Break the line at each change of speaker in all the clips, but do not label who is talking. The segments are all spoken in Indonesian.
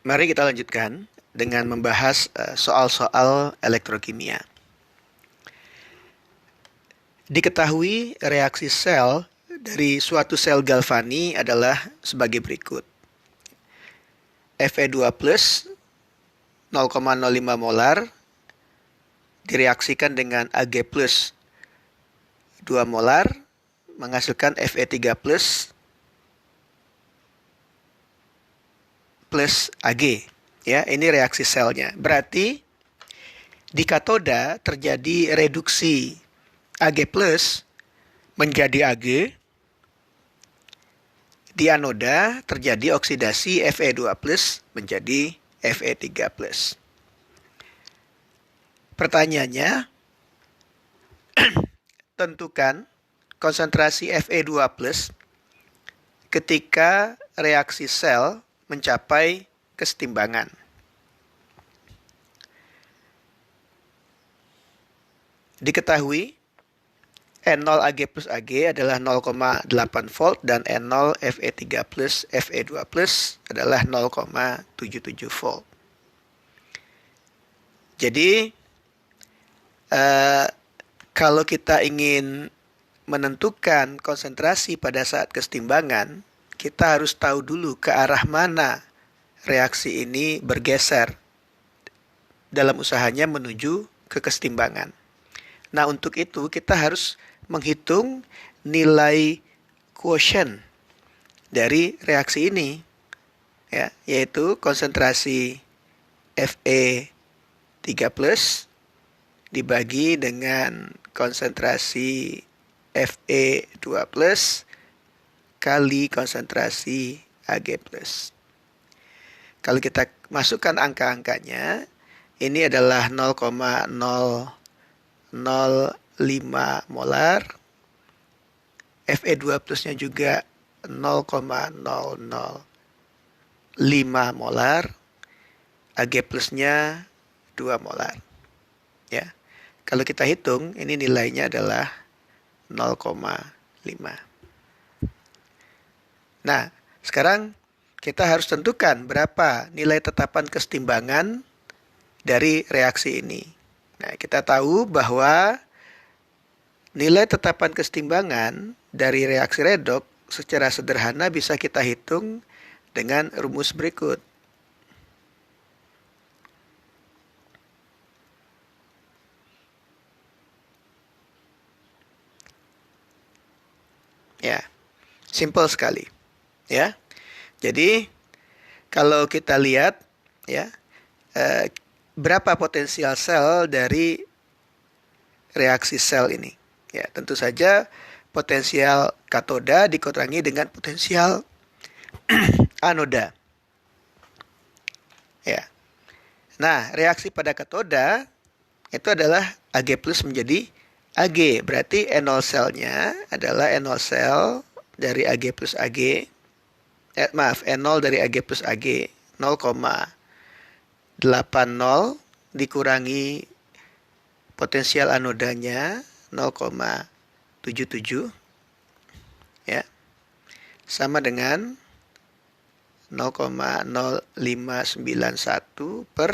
Mari kita lanjutkan dengan membahas soal-soal elektrokimia. Diketahui reaksi sel dari suatu sel galvani adalah sebagai berikut. Fe2 plus 0,05 molar direaksikan dengan Ag plus 2 molar menghasilkan Fe3 plus Ag. Ya, ini reaksi selnya. Berarti di katoda terjadi reduksi Ag plus menjadi Ag. Di anoda terjadi oksidasi Fe2 plus menjadi Fe3 plus. Pertanyaannya, tentukan konsentrasi Fe2 plus ketika reaksi sel mencapai kesetimbangan. Diketahui N0 Ag plus Ag adalah 0,8 volt dan N0 Fe3 plus Fe2 plus adalah 0,77 volt. Jadi kalau kita ingin menentukan konsentrasi pada saat kesetimbangan, kita harus tahu dulu ke arah mana reaksi ini bergeser dalam usahanya menuju ke kesetimbangan. Nah, untuk itu kita harus menghitung nilai quotient dari reaksi ini, ya, yaitu konsentrasi Fe3 plus dibagi dengan konsentrasi Fe2 plus kali konsentrasi Ag plus. Kalau kita masukkan angka-angkanya, ini adalah 0,005 molar. Fe2 plusnya juga 0,005 molar. Ag plusnya 2 molar. Ya. Kalau kita hitung, ini nilainya adalah 0,5. Nah, sekarang kita harus tentukan berapa nilai tetapan kesetimbangan dari reaksi ini. Nah, kita tahu bahwa nilai tetapan kesetimbangan dari reaksi redoks secara sederhana bisa kita hitung dengan rumus berikut. Ya, simple sekali. Ya, jadi kalau kita lihat, ya, berapa potensial sel dari reaksi sel ini? Ya, tentu saja potensial katoda dikurangi dengan potensial anoda. Ya. Nah, reaksi pada katoda itu adalah Ag plus menjadi Ag. Berarti N0 selnya adalah N0 sel dari Ag plus Ag. N0 dari Ag plus Ag 0,80 dikurangi potensial anodanya 0,77, ya, sama dengan 0,0591 per.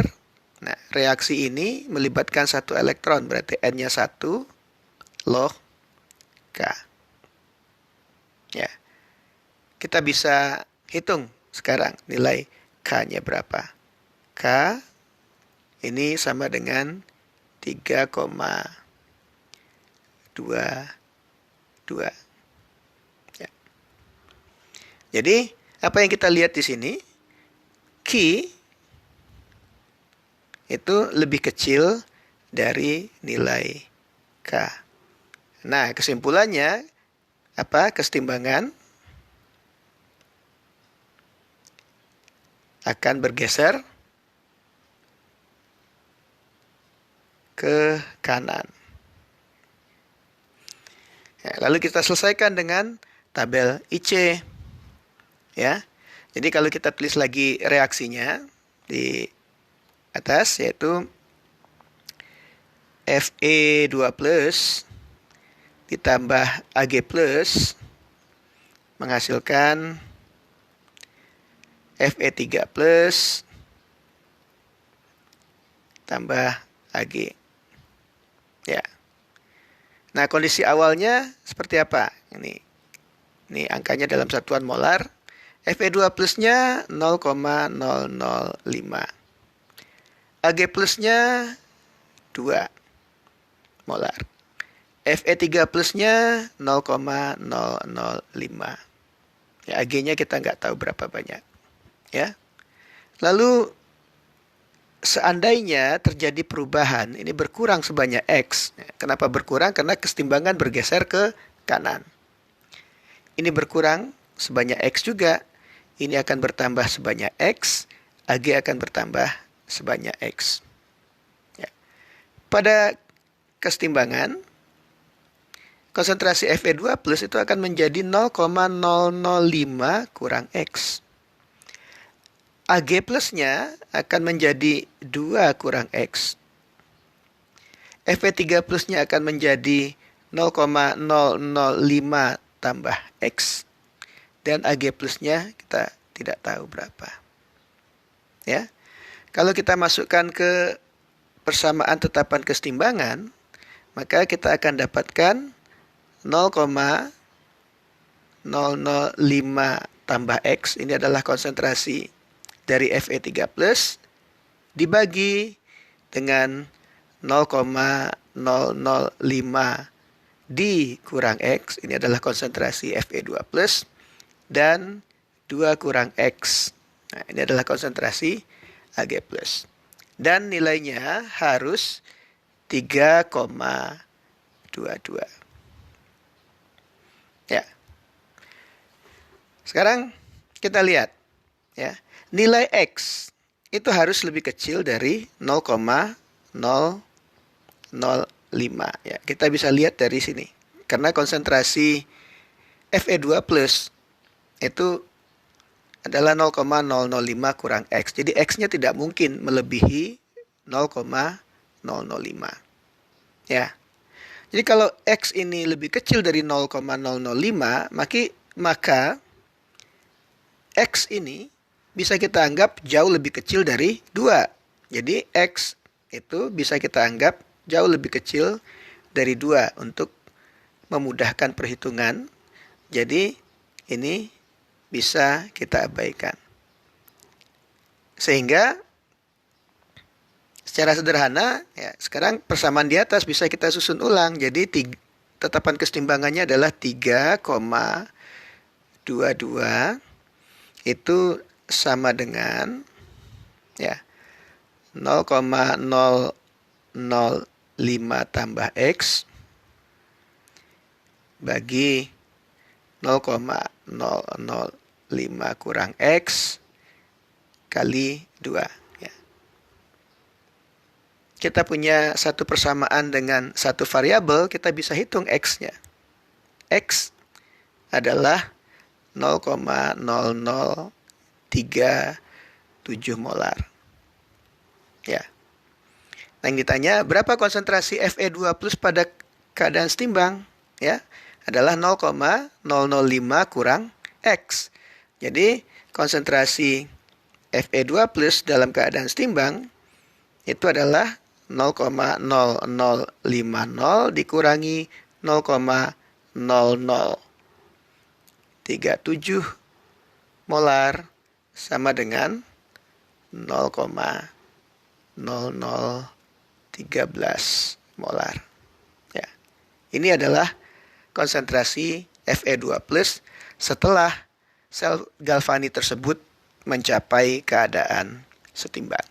Nah, reaksi ini melibatkan satu elektron, berarti N-nya 1 log K. Ya. Kita bisa hitung sekarang nilai K-nya berapa. K ini sama dengan 3,22. Ya. Jadi, apa yang kita lihat di sini? Q itu lebih kecil dari nilai K. Nah, kesimpulannya apa? Kesetimbangan akan bergeser ke kanan. Ya, lalu kita selesaikan dengan tabel IC. Ya. Jadi kalau kita tulis lagi reaksinya di atas, yaitu Fe2 plus ditambah Ag plus menghasilkan Fe3 plus tambah Ag. Ya. Nah, kondisi awalnya seperti apa? Ini angkanya dalam satuan molar. Fe2 plusnya 0,005. Ag plusnya 2 molar. Fe3 plusnya 0,005. Ya, Ag-nya kita nggak tahu berapa banyak. Ya. Lalu seandainya terjadi perubahan, ini berkurang sebanyak X. Kenapa berkurang? Karena kesetimbangan bergeser ke kanan. Ini berkurang sebanyak X juga. Ini akan bertambah sebanyak X. Ag akan bertambah sebanyak X. Ya. Pada kesetimbangan, konsentrasi Fe2 plus itu akan menjadi 0,005 kurang X. Ag plusnya akan menjadi 2 kurang X. Fe3 plusnya akan menjadi 0,005 tambah X. Dan Ag plusnya kita tidak tahu berapa. Ya. Kalau kita masukkan ke persamaan tetapan kesetimbangan, maka kita akan dapatkan 0,005 tambah X. Ini adalah konsentrasi dari Fe3 plus dibagi dengan 0,005 dikurang X. Ini adalah konsentrasi Fe2 plus dan 2 kurang X. Nah, ini adalah konsentrasi Ag plus. Dan nilainya harus 3,22. Ya. Sekarang kita lihat ya. Nilai X itu harus lebih kecil dari 0,005 ya. Kita bisa lihat dari sini. Karena konsentrasi Fe2 plus itu adalah 0,005 kurang X. Jadi X-nya tidak mungkin melebihi 0,005. Ya. Jadi kalau X ini lebih kecil dari 0,005, maka X ini bisa kita anggap jauh lebih kecil dari 2. Jadi X itu bisa kita anggap jauh lebih kecil dari 2 untuk memudahkan perhitungan. Jadi ini bisa kita abaikan. Sehingga secara sederhana, ya, sekarang persamaan di atas bisa kita susun ulang. Jadi tetapan kesetimbangannya adalah 3,22 itu sama dengan ya 0,005 tambah X bagi 0,005 kurang X kali 2. Ya. Kita punya satu persamaan dengan satu variabel, kita bisa hitung X-nya. X adalah 0,0037 molar. Ya. Nah, yang ditanya berapa konsentrasi Fe2 plus pada keadaan setimbang? Ya, adalah 0,005 kurang X. Jadi konsentrasi Fe2 plus dalam keadaan setimbang itu adalah 0,0050 dikurangi 0,0037 molar sama dengan 0,0013 molar. Ya. Ini adalah konsentrasi Fe2 plus setelah sel galvani tersebut mencapai keadaan setimbang.